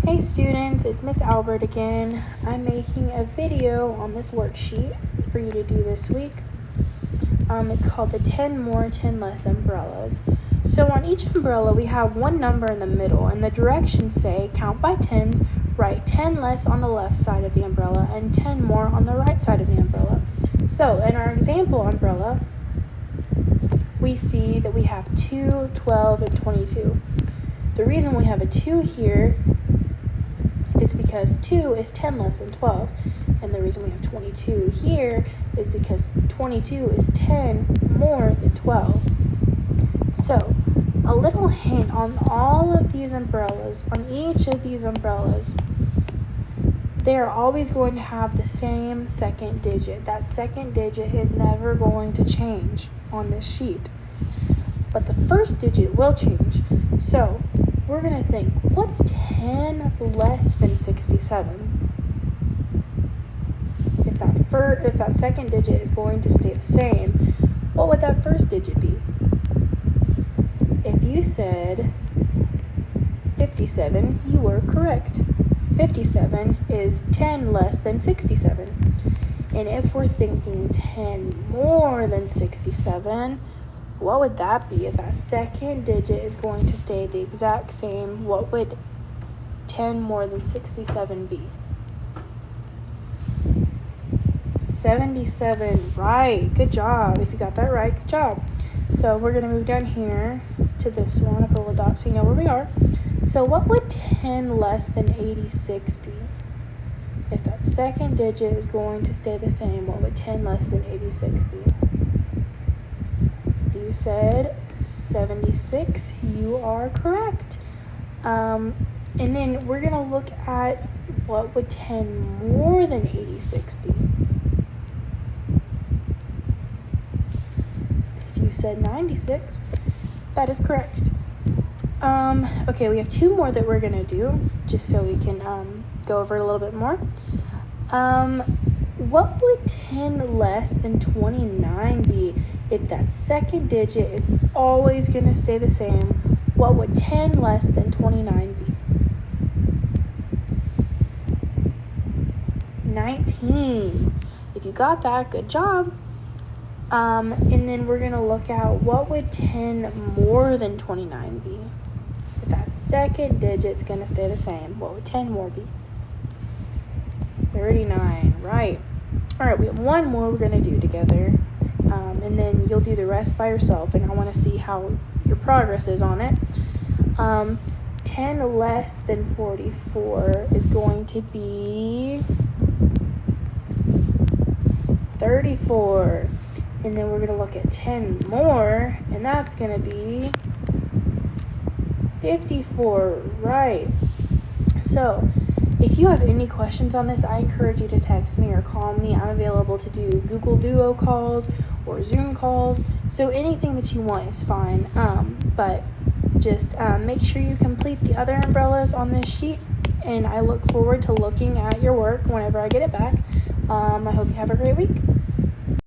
Hey students, it's Miss Albert again. I'm making a video on this worksheet for you to do this week. It's called the 10 more, 10 less umbrellas. So on each umbrella we have one number in the middle, and the directions say count by tens, write 10 less on the left side of the umbrella and 10 more on the right side of the umbrella. So in our example umbrella, we see that we have 2, 12, and 22. The reason we have a 2 here is because 2 is 10 less than 12. And the reason we have 22 here is because 22 is 10 more than 12. So, a little hint on all of these umbrellas, on each of these umbrellas, they are always going to have the same second digit. That second digit is never going to change on this sheet. But the first digit will change. So, we're going to think, what's 10 less than 67? If that second digit is going to stay the same, what would that first digit be? If you said 57, you were correct. 57 is 10 less than 67. And if we're thinking 10 more than 67, what would that be? If that second digit is going to stay the exact same, what would 10 more than 67 be? 77, right, good job. If you got that right, good job. So we're gonna move down here to this one, I put a little dot so you know where we are. So what would 10 less than 86 be? If that second digit is going to stay the same, what would 10 less than 86 be? If you said 76, you are correct. And then we're gonna look at what would 10 more than 86 be? You said 96. That is correct. Okay, we have two more that we're gonna do just so we can go over it a little bit more. What would 10 less than 29 be? If that second digit is always gonna stay the same, what would 10 less than 29 be? 19. If you got that, good job. And then we're going to look at what would 10 more than 29 be? If that second digit's going to stay the same, what would 10 more be? 39, right. All right, we have one more we're going to do together, and then you'll do the rest by yourself, and I want to see how your progress is on it. 10 less than 44 is going to be 34. And then we're going to look at 10 more, and that's going to be 54, right? So, if you have any questions on this, I encourage you to text me or call me. I'm available to do Google Duo calls or Zoom calls, so anything that you want is fine. But just make sure you complete the other umbrellas on this sheet, and I look forward to looking at your work whenever I get it back. I hope you have a great week.